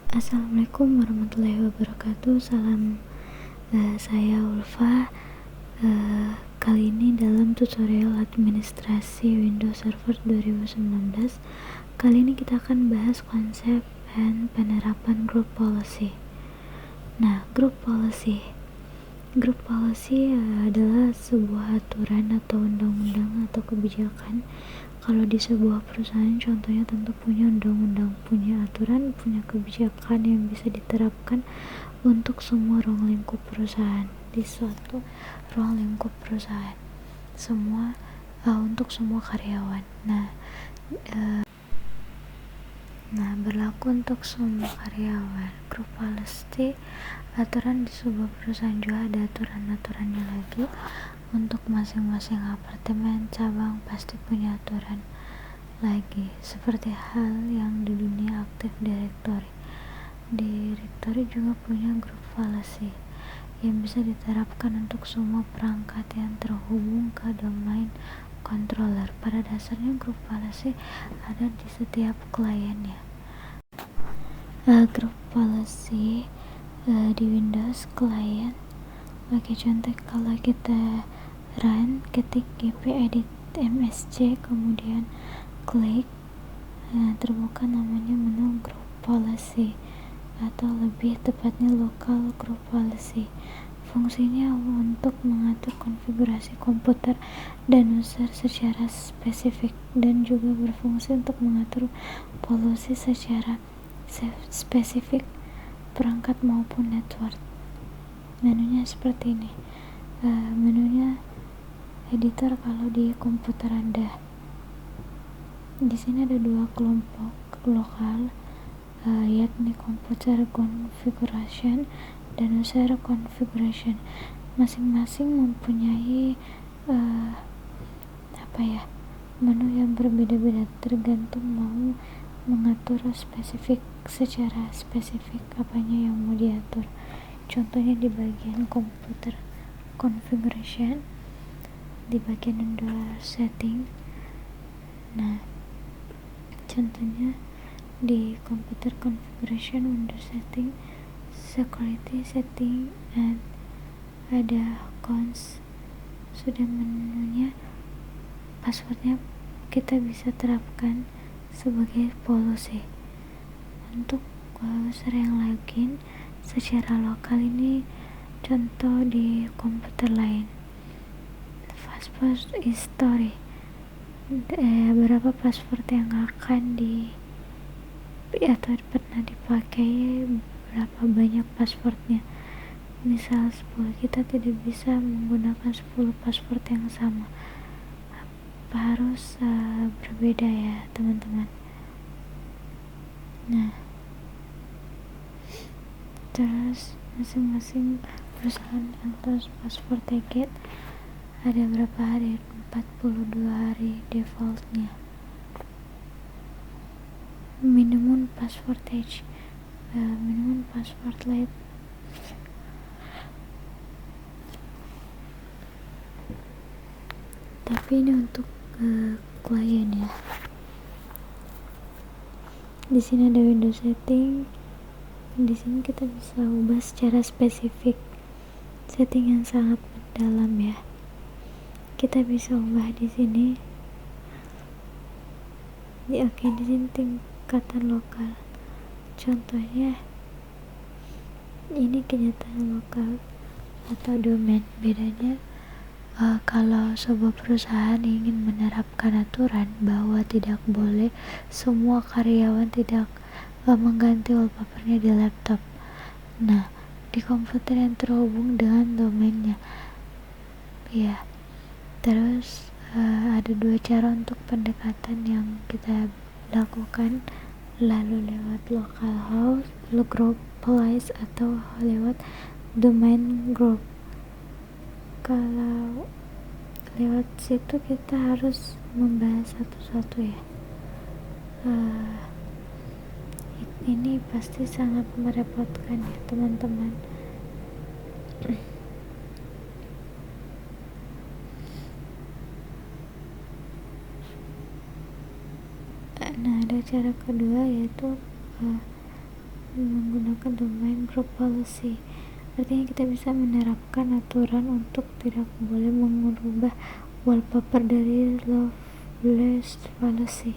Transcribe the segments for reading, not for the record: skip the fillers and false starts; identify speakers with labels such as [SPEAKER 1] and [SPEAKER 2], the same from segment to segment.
[SPEAKER 1] Assalamualaikum warahmatullahi wabarakatuh. Salam, saya Ulfa. Kali ini dalam tutorial administrasi Windows Server 2019, kali ini kita akan bahas konsep dan penerapan group policy. Nah, group policy adalah sebuah aturan atau undang-undang atau kebijakan. Kalau di sebuah perusahaan, contohnya tentu punya undang-undang, punya aturan, punya kebijakan yang bisa diterapkan untuk semua ruang lingkup perusahaan, di suatu ruang lingkup perusahaan, untuk semua karyawan. Berlaku untuk semua karyawan. Group policy, aturan di sebuah perusahaan juga ada aturan-aturannya lagi. Untuk masing-masing apartemen, cabang pasti punya aturan lagi, seperti hal yang di dunia Active Directory. Directory juga punya group policy yang bisa diterapkan untuk semua perangkat yang terhubung ke domain controller. Pada dasarnya group policy ada di setiap kliennya. Group policy di Windows client, oke, contoh kalau kita run, ketik gp-edit msc, kemudian klik, terbuka namanya menu group policy, atau lebih tepatnya local group policy. Fungsinya untuk mengatur konfigurasi komputer dan user secara spesifik, dan juga berfungsi untuk mengatur policy secara spesifik perangkat maupun network. Menunya seperti ini. Menunya editor kalau di komputer Anda. Di sini ada dua kelompok lokal, yakni computer configuration dan user configuration. Masing-masing mempunyai menu yang berbeda-beda, tergantung mau mengatur secara spesifik apanya yang mau diatur. Contohnya di bagian computer configuration, di bagian under setting. Contohnya di computer configuration under setting, security setting, and ada cons. Sudah menunya, passwordnya kita bisa terapkan sebagai policy. Untuk user yang login secara lokal, ini contoh di komputer lain. Password history, berapa password yang akan atau pernah dipakai, berapa banyak passwordnya. Misal 10, kita tidak bisa menggunakan 10 password yang sama, harus berbeda ya teman-teman. Terus masing-masing perusahaan atau password target ada berapa hari? 42 hari defaultnya. Minimum password age, minimum password length, tapi ini untuk klien ya. Di sini ada Windows setting. Di sini kita bisa ubah secara spesifik, setting yang sangat mendalam ya. Kita bisa ubah di sini. Di sini tingkatan lokal. Contohnya ini kenyataan lokal atau domain. Bedanya kalau sebuah perusahaan ingin menerapkan aturan bahwa tidak boleh semua karyawan tidak mengganti wallpapernya di laptop, di komputer yang terhubung dengan domainnya ya. Terus ada dua cara untuk pendekatan yang kita lakukan, lalu lewat localhost group policy atau lewat domain group. Kalau lewat situ kita harus membahas satu-satu ya. Ini pasti sangat merepotkan ya teman-teman. Ada cara kedua, yaitu menggunakan domain group policy. Artinya kita bisa menerapkan aturan untuk tidak boleh mengubah wallpaper dari Loveless policy,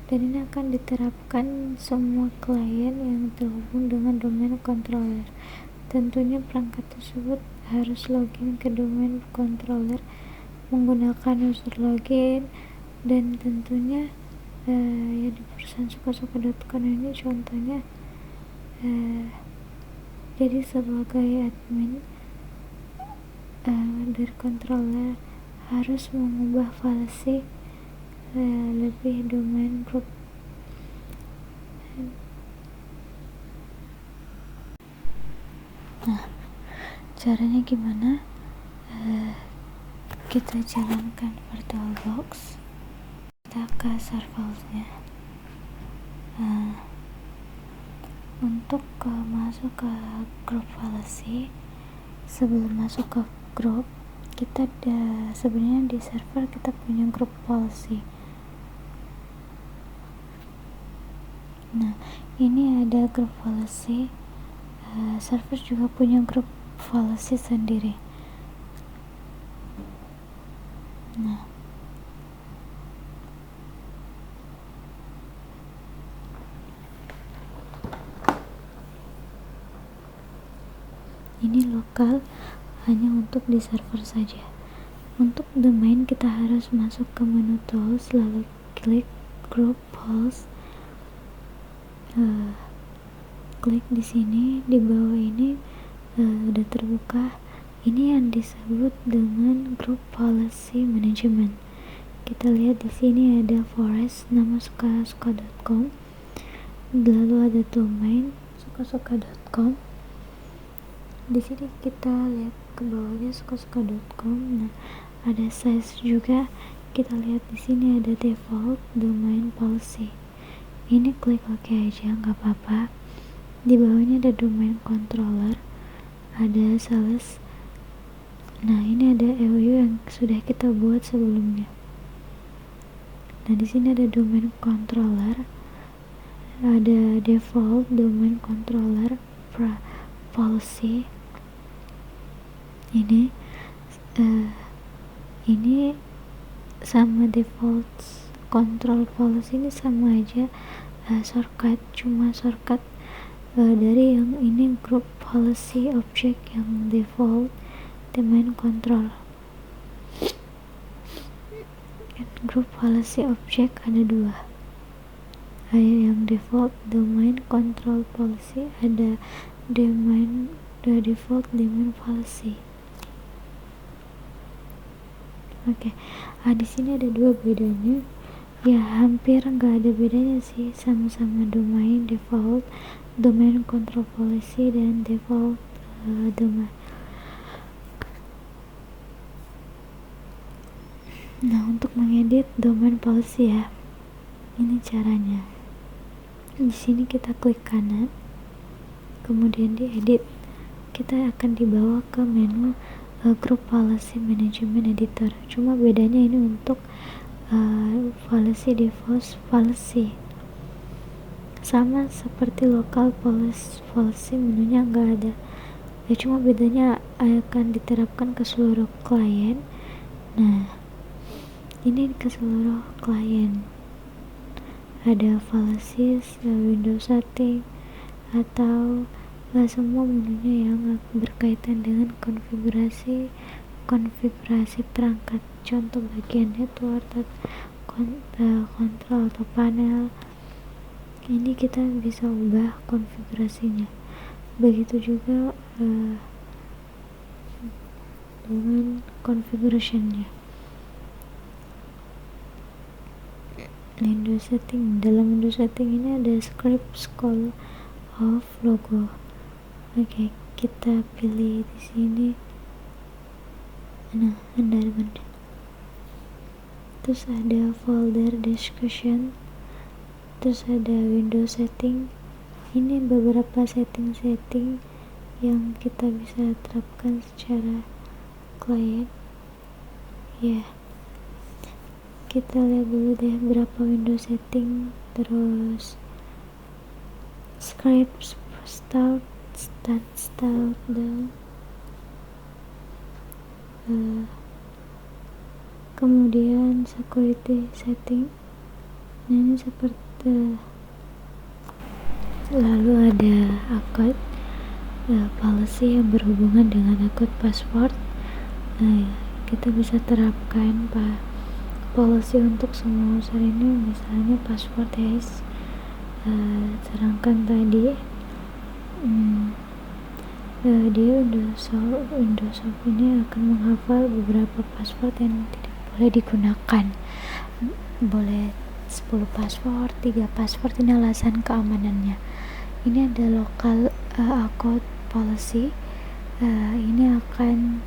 [SPEAKER 1] dan ini akan diterapkan semua klien yang terhubung dengan domain controller. Tentunya perangkat tersebut harus login ke domain controller menggunakan user login, dan tentunya ya di perusahaan suka-suka.com ini contohnya jadi sebagai admin dari controller harus mengubah policy lebih domain group. Nah, caranya gimana? Kita jalankan VirtualBox, kita ke servernya. Untuk masuk ke group policy, sebelum masuk ke grup, kita sebenarnya di server kita punya group policy. Nah, ini ada group policy. Server juga punya group policy sendiri. Nah, ini lokal, hanya untuk di server saja. Untuk domain kita harus masuk ke menu tools, lalu klik group policy. Klik di sini, di bawah ini udah terbuka. Ini yang disebut dengan group policy management. Kita lihat di sini ada forest nama suka-suka.com, lalu ada domain suka-suka.com. Di sini kita lihat ke bawahnya suka-suka.com. Nah, ada size juga. Kita lihat di sini ada default domain policy. Ini klik OK aja, nggak apa-apa. Di bawahnya ada domain controller, ada sales. Nah, ini ada EOU yang sudah kita buat sebelumnya. Nah, di sini ada domain controller, ada default domain controller policy. Ini sama default control policy ini sama aja, shortcut dari yang ini group policy object yang default domain control. Group policy object ada dua, ada yang default domain control policy, ada default domain policy. Oke. Di sini ada dua bedanya, ya hampir nggak ada bedanya sih, sama-sama domain default domain control policy dan default domain. Nah, untuk mengedit domain policy ya, ini caranya. Di sini kita klik kanan, kemudian di edit, kita akan dibawa ke menu group policy management editor. Cuma bedanya ini untuk policy default policy sama seperti local policy, menunya nggak ada ya, cuma bedanya akan diterapkan ke seluruh klien. Nah, ini ke seluruh klien, ada policy Windows setting atau semua menunya yang berkaitan dengan konfigurasi perangkat, contoh bagian network, kontrol atau panel. Ini kita bisa ubah konfigurasinya. Begitu juga dengan configurationnya. Windows setting, dalam Windows setting ini ada script scroll of logo. Oke, kita pilih di sini. Nah, environment. Terus ada folder discussion. Terus ada Windows setting. Ini beberapa setting yang kita bisa terapkan secara klien. Ya. Kita lihat dulu deh berapa Windows setting, terus script start down, kemudian security setting. Nah, ini seperti lalu ada akun policy yang berhubungan dengan akun password. Nah, kita bisa terapkan policy untuk semua user ini, misalnya password guys. Sedangkan tadi dia Windows ini akan menghafal beberapa password yang tidak boleh digunakan. Boleh 10 password, 3 password, ini alasan keamanannya. Ini ada local account policy. Ini akan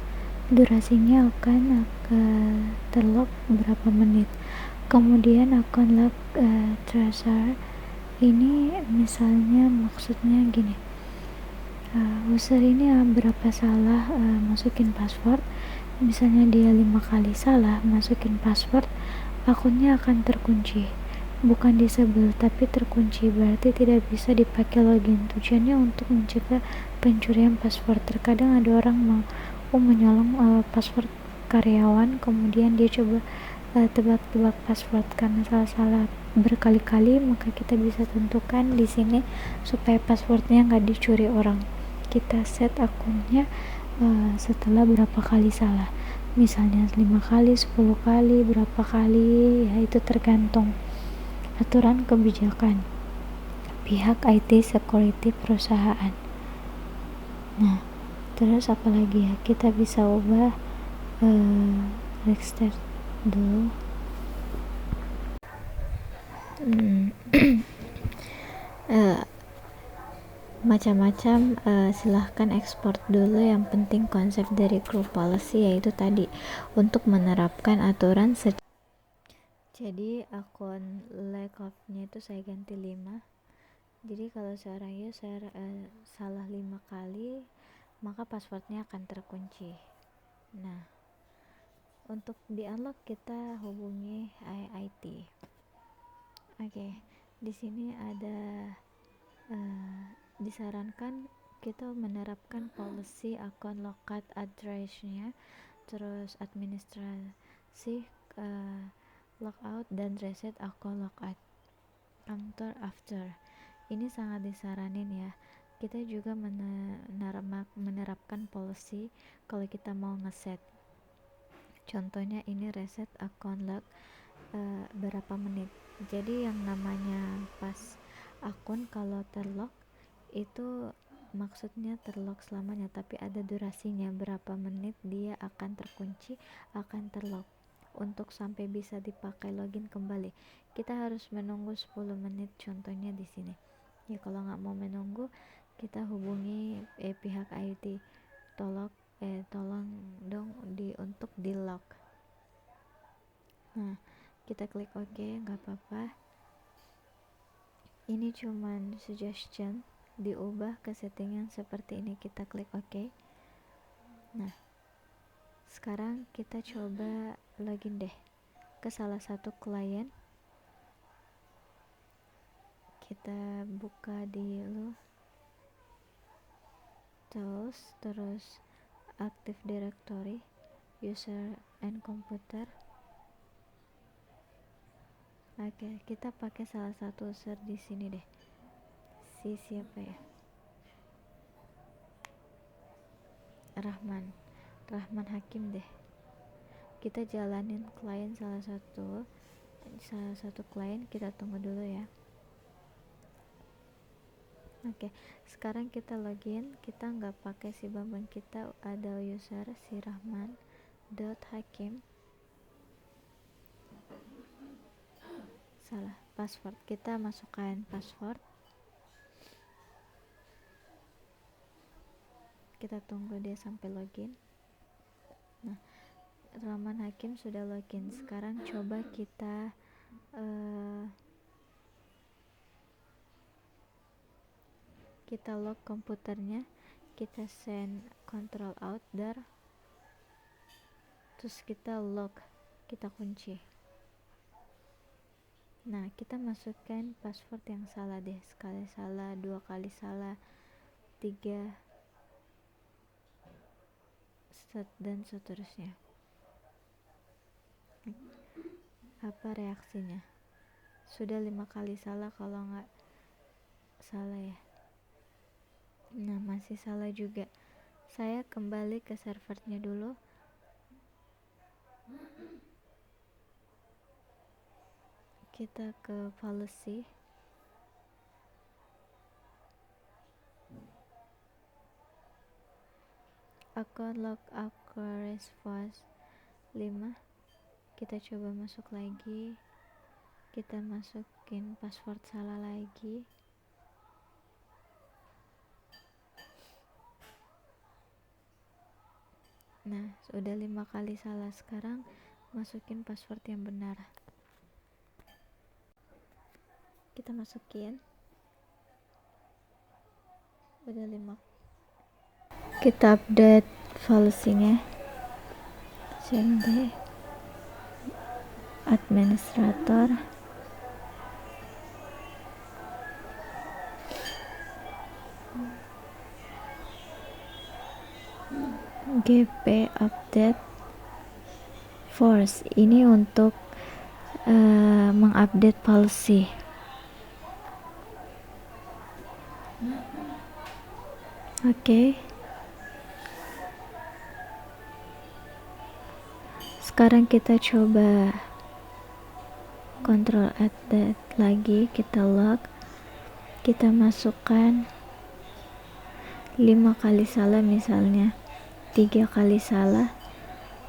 [SPEAKER 1] durasinya akan terlock berapa menit. Kemudian akun lock tracer ini misalnya maksudnya gini, user ini berapa salah masukin password, misalnya dia 5 kali salah masukin password, akunnya akan terkunci, bukan disable tapi terkunci, berarti tidak bisa dipakai login. Tujuannya untuk mencegah pencurian password. Terkadang ada orang mau menyolong password karyawan, kemudian dia coba tebak-tebak password karena salah-salah berkali-kali, maka kita bisa tentukan di sini supaya passwordnya nggak dicuri orang. Kita set akunnya setelah berapa kali salah, misalnya 5 kali, 10 kali, berapa kali, ya itu tergantung aturan kebijakan pihak IT security perusahaan. Nah, terus apalagi ya, kita bisa ubah restart dulu. Macam-macam, silahkan ekspor dulu. Yang penting konsep dari group policy yaitu tadi, untuk menerapkan aturan jadi akun lookup-nya itu saya ganti 5. Jadi kalau seorang user salah 5 kali, maka passwordnya akan terkunci. Nah, untuk di unlock kita hubungi IT. Oke, di sini ada disarankan kita menerapkan policy akun lockout address-nya, terus administrasi lockout dan reset akun lockout counter after. Ini sangat disaranin ya. Kita juga menerapkan policy kalau kita mau ngeset. Contohnya ini reset akun lock berapa menit. Jadi yang namanya pas akun kalau terlock itu maksudnya terlock selamanya, tapi ada durasinya berapa menit dia akan terkunci, akan terlock. Untuk sampai bisa dipakai login kembali, kita harus menunggu 10 menit contohnya di sini. Ya kalau nggak mau menunggu, kita hubungi pihak IT, tolong dong untuk di lock. Nah, kita klik OK, nggak apa-apa. Ini cuman suggestion, diubah ke settingan seperti ini, kita klik OK. Nah, sekarang kita coba login deh ke salah satu klien. Kita buka dulu tools, terus Active Directory, user and computer. Oke, kita pakai salah satu user di sini deh. Siapa ya? Rahman Hakim deh. Kita jalanin klien salah satu klien, kita tunggu dulu ya. Oke, sekarang kita login. Kita nggak pakai si Bambang, kita ada user si Rahman.Hakim. Salah password, kita masukkan password. Kita tunggu dia sampai login. Nah, Rahman Hakim sudah login. Sekarang coba kita lock komputernya, kita send control out dar, terus kita lock, kita kunci. Nah, kita masukkan password yang salah deh, sekali salah, 2 kali salah, 3, dan seterusnya. Apa reaksinya? Sudah 5 kali salah kalau nggak salah ya. Nah, masih salah juga. Saya kembali ke servernya dulu. Kita ke policy. Account logout queries force 5. Kita coba masuk lagi. Kita masukin password salah lagi. Nah, sudah 5 kali salah. Sekarang masukin password yang benar. Kita masukin. Udah 5. Kita update policy-nya. Cmd administrator. GP update force. Ini untuk mengupdate policy. Oke. Sekarang kita coba Ctrl update lagi, kita log, kita masukkan 5 kali salah misalnya, 3 kali salah,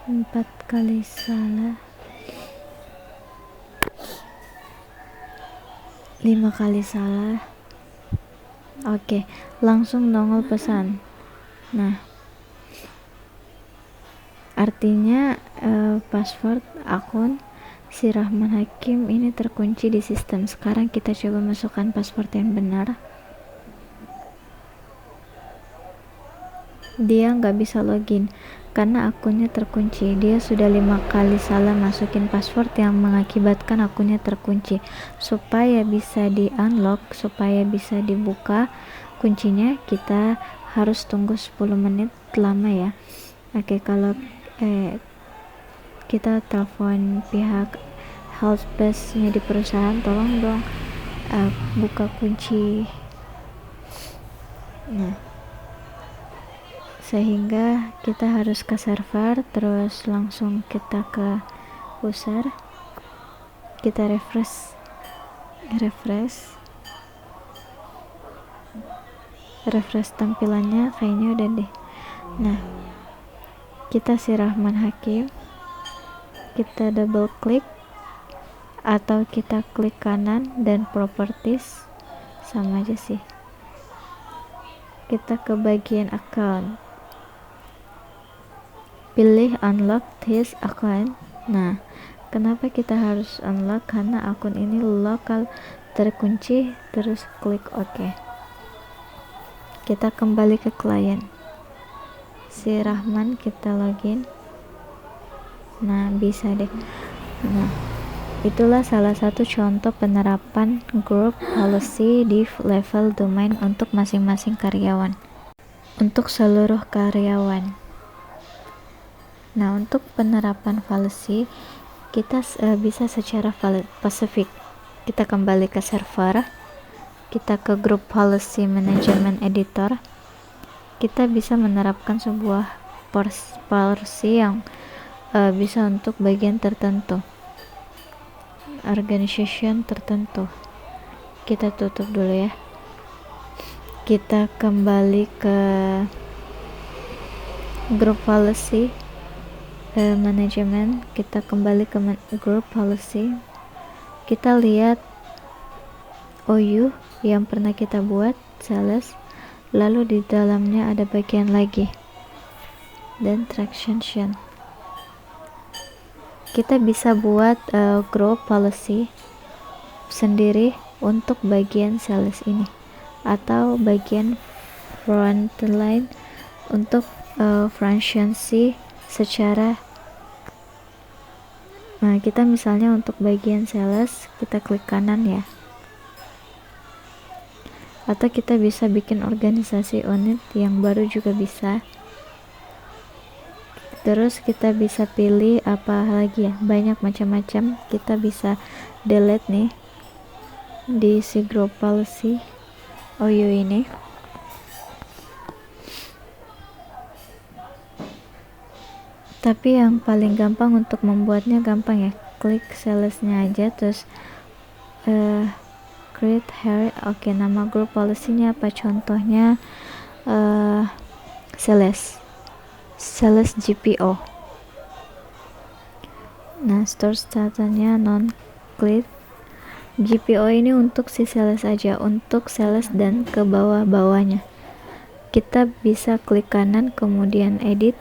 [SPEAKER 1] 4 kali salah, 5 kali salah. Oke, langsung nongol pesan. Nah, artinya password akun si Rahman Hakim ini terkunci di sistem. Sekarang kita coba masukkan password yang benar. Dia nggak bisa login karena akunnya terkunci. Dia sudah 5 kali salah masukin password yang mengakibatkan akunnya terkunci. Supaya bisa di unlock, supaya bisa dibuka kuncinya, kita harus tunggu 10 menit lama ya. Oke, kalau kita telepon pihak helpdesk-nya di perusahaan, tolong dong buka kunci. Nah, sehingga kita harus ke server, terus langsung kita ke user, kita refresh tampilannya, kayaknya udah deh. Nah, kita si Rahman Hakim, kita double klik atau kita klik kanan dan properties, sama aja sih. Kita ke bagian account, pilih unlock this account. Nah, kenapa kita harus unlock? Karena akun ini lokal terkunci. Terus klik OK. Kita kembali ke klien si Rahman, kita login. Nah, bisa deh. Nah, itulah salah satu contoh penerapan group policy di level domain untuk masing-masing karyawan, untuk seluruh karyawan. Nah, untuk penerapan policy kita bisa secara spesifik. Kita kembali ke server, kita ke group policy management editor. Kita bisa menerapkan sebuah policy yang bisa untuk bagian tertentu, organization tertentu. Kita tutup dulu ya. Kita kembali ke group policy management. Kita kembali ke group policy. Kita lihat OU yang pernah kita buat, sales. Lalu di dalamnya ada bagian lagi dan transaction. Kita bisa buat group policy sendiri untuk bagian sales ini, atau bagian frontline untuk franchise secara Nah, kita misalnya untuk bagian sales, kita klik kanan ya. Atau kita bisa bikin organisasi unit yang baru juga bisa. Terus kita bisa pilih apa lagi ya, banyak macam-macam. Kita bisa delete nih di si group policy OU ini. Tapi yang paling gampang untuk membuatnya gampang ya, klik salesnya aja, terus create here. Oke, nama group policy-nya apa, contohnya sales GPO. Nah, store statusnya non click. GPO ini untuk si sales aja, untuk sales dan ke bawah-bawahnya kita bisa klik kanan kemudian edit.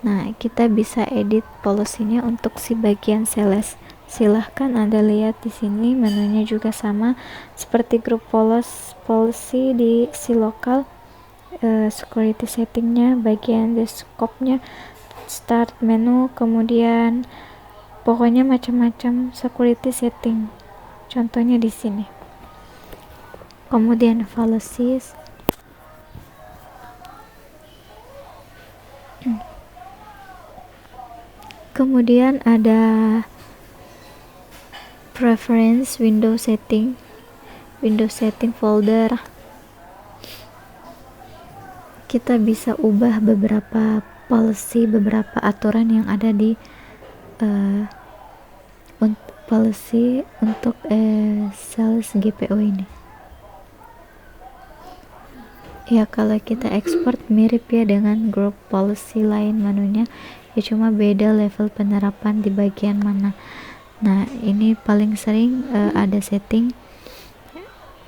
[SPEAKER 1] Nah, kita bisa edit policy-nya untuk si bagian sales. Silahkan Anda lihat di sini, menunya juga sama seperti group policy di si lokal. Security settingnya, bagian desktopnya, start menu, kemudian pokoknya macam-macam security setting. Contohnya di sini. Kemudian policies. Kemudian ada preference, window setting folder. Kita bisa ubah beberapa policy, beberapa aturan yang ada di policy untuk sales GPO ini. Ya, kalau kita export mirip ya dengan group policy lain menunya, ya cuma beda level penerapan di bagian mana. Nah, ini paling sering ada setting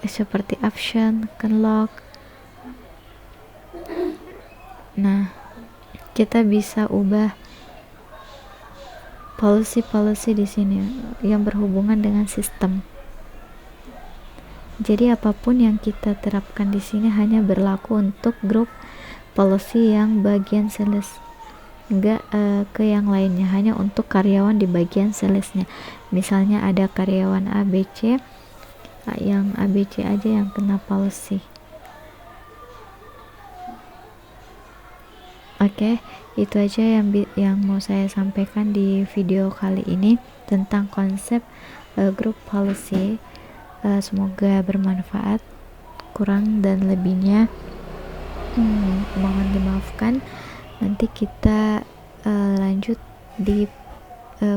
[SPEAKER 1] seperti option, lock. Nah, kita bisa ubah policy di sini yang berhubungan dengan sistem. Jadi apapun yang kita terapkan di sini hanya berlaku untuk grup policy yang bagian sales, enggak ke yang lainnya, hanya untuk karyawan di bagian salesnya. Misalnya ada karyawan ABC, yang ABC aja yang kena policy. Oke, itu aja yang mau saya sampaikan di video kali ini tentang konsep group policy. Semoga bermanfaat. Kurang dan lebihnya mohon dimaafkan. Nanti kita lanjut di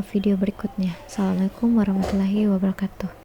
[SPEAKER 1] video berikutnya. Assalamualaikum warahmatullahi wabarakatuh.